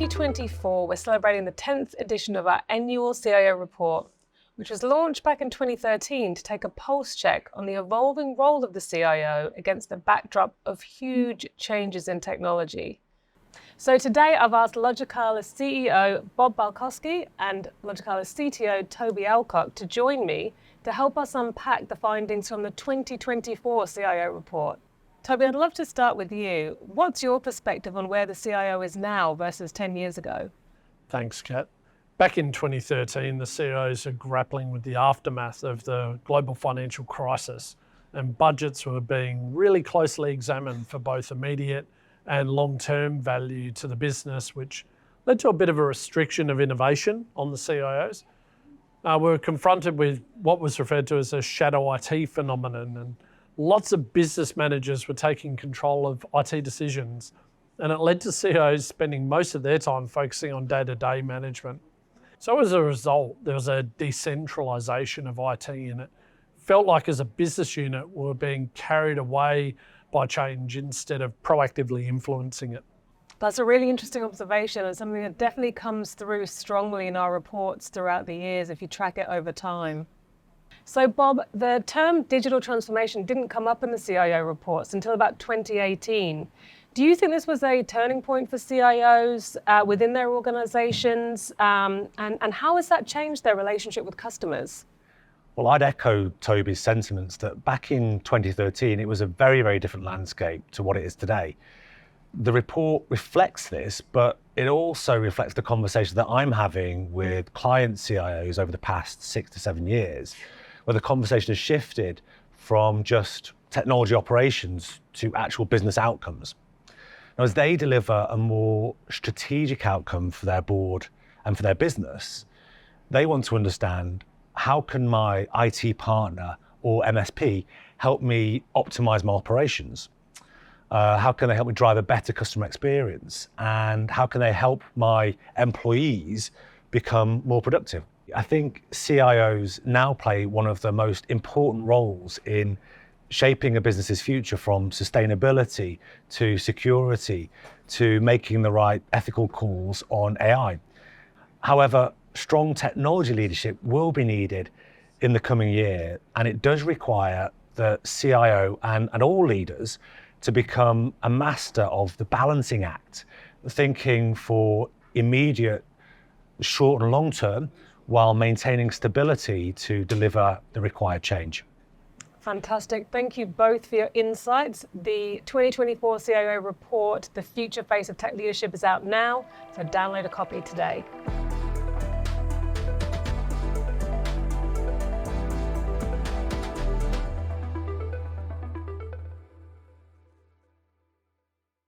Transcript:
2024, we're celebrating the 10th edition of our annual CIO report, which was launched back in 2013 to take a pulse check on the evolving role of the CIO against the backdrop of huge changes in technology. So today I've asked Logicalis CEO Bob Bailkoski and Logicalis CTO Toby Alcock to join me to help us unpack the findings from the 2024 CIO report. Toby, I'd love to start with you. What's your perspective on where the CIO is now versus 10 years ago? Thanks, Kat. Back in 2013, the CIOs are grappling with the aftermath of the global financial crisis, and budgets were being really closely examined for both immediate and long-term value to the business, which led to a bit of a restriction of innovation on the CIOs. We were confronted with what was referred to as a shadow IT phenomenon, and lots of business managers were taking control of IT decisions, and it led to CIOs spending most of their time focusing on day-to-day management. So as a result, there was a decentralization of IT, and it felt like as a business unit we were being carried away by change instead of proactively influencing it. That's a really interesting observation and something that definitely comes through strongly in our reports throughout the years if you track it over time. So Bob, the term digital transformation didn't come up in the CIO reports until about 2018. Do you think this was a turning point for CIOs within their organizations? And how has that changed their relationship with customers? Well, I'd echo Toby's sentiments that back in 2013, it was a very, very different landscape to what it is today. The report reflects this, but it also reflects the conversation that I'm having with client CIOs over the past 6 to 7 years, where the conversation has shifted from just technology operations to actual business outcomes. Now, as they deliver a more strategic outcome for their board and for their business, they want to understand, how can my IT partner or MSP help me optimize my operations? How can they help me drive a better customer experience? And how can they help my employees become more productive? I think CIOs now play one of the most important roles in shaping a business's future, from sustainability to security to making the right ethical calls on AI. However, strong technology leadership will be needed in the coming year, and it does require the CIO and all leaders to become a master of the balancing act, thinking for immediate, short and long term, while maintaining stability to deliver the required change. Fantastic. Thank you both for your insights. The 2024 CIO report, The Future Face of Tech Leadership, is out now, so download a copy today.